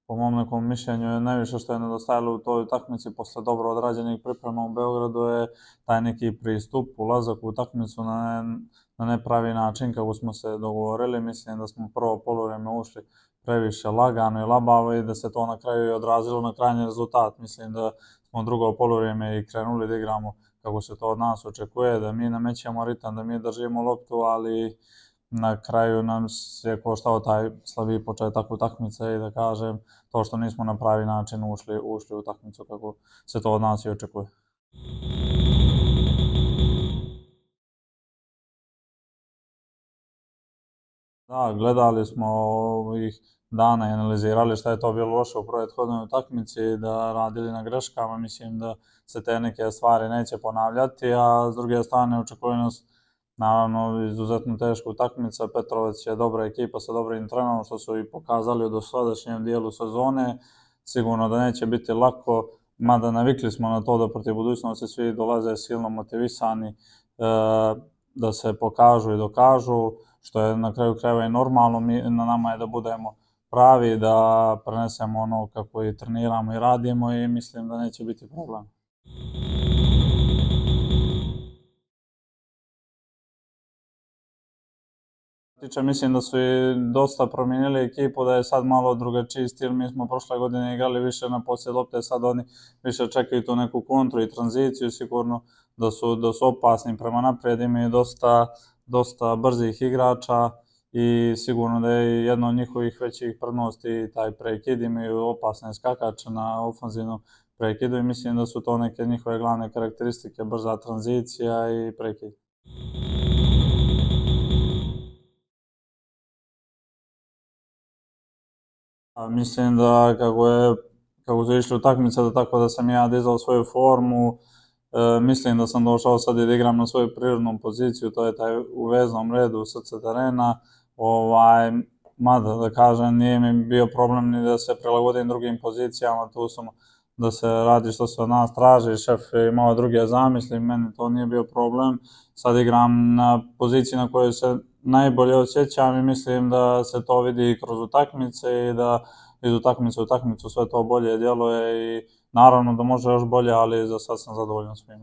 po mom nekom mišljenju je najviše što je nedostajalo u toj utakmici posle dobro odrađenih priprema u Beogradu je taj neki pristup, ulazak u utakmicu na nepravi način kako smo se dogovorili. Mislim da smo prvo poluvreme ušli previše lagano i labavo i da se to na kraju i odrazilo na krajnji rezultat. Mislim da smo drugo poluvreme i krenuli da igramo kako se to od nas očekuje, da mi namećemo ritam, da mi držimo loptu, ali na kraju nam se koštao taj slabiji početak utakmice i da kažem to što nismo na pravi način ušli u utakmicu kako se to od nas i očekuje. Da, gledali smo ovih dana i analizirali šta je to bilo loše u prethodnoj utakmici, da radili na greškama, mislim da se te neke stvari neće ponavljati, a s druge strane očekuje nas naravno izuzetno teška utakmica. Petrovac je dobra ekipa sa dobrim trenerom, što su i pokazali u dosadašnjem dijelu sezone. Sigurno da neće biti lako, mada navikli smo na to da protiv budućnosti svi dolaze silno motivisani da se pokažu i dokažu, što je na kraju krajeva i normalno. Na nama je da budemo pravi, da prenesemo ono kako i treniramo i radimo i mislim da neće biti problem. Mislim da su i dosta promijenili ekipu, da je sad malo drugačiji stil. Mi smo prošle godine igrali više na posjed lopte, sad oni više čekaju tu neku kontru i tranziciju, sigurno da su opasni prema naprijed, imaju dosta brzih igrača i sigurno da je jedno od njihovih većih prednosti taj prekid, imaju opasne skakače na ofanzivnom prekidu i mislim da su to neke njihove glavne karakteristike, brza tranzicija i prekid. Mislim da kako su išli utakmice, da tako da sam ja dizao svoju formu, mislim da sam došao sad i da igram na svoju prirodnu poziciju, to je taj u veznom redu u srce terena, mada da kažem nije mi bio problem ni da se prilagodim drugim pozicijama, tu sam da se radi što se od nas traži, šef je imao druge zamisli, meni to nije bio problem, sad igram na poziciji na kojoj se najbolje osjećam i mislim da se to vidi i kroz utakmice i da iz utakmice u utakmicu sve to bolje djeluje i naravno da može još bolje, ali za sad sam zadovoljan svim.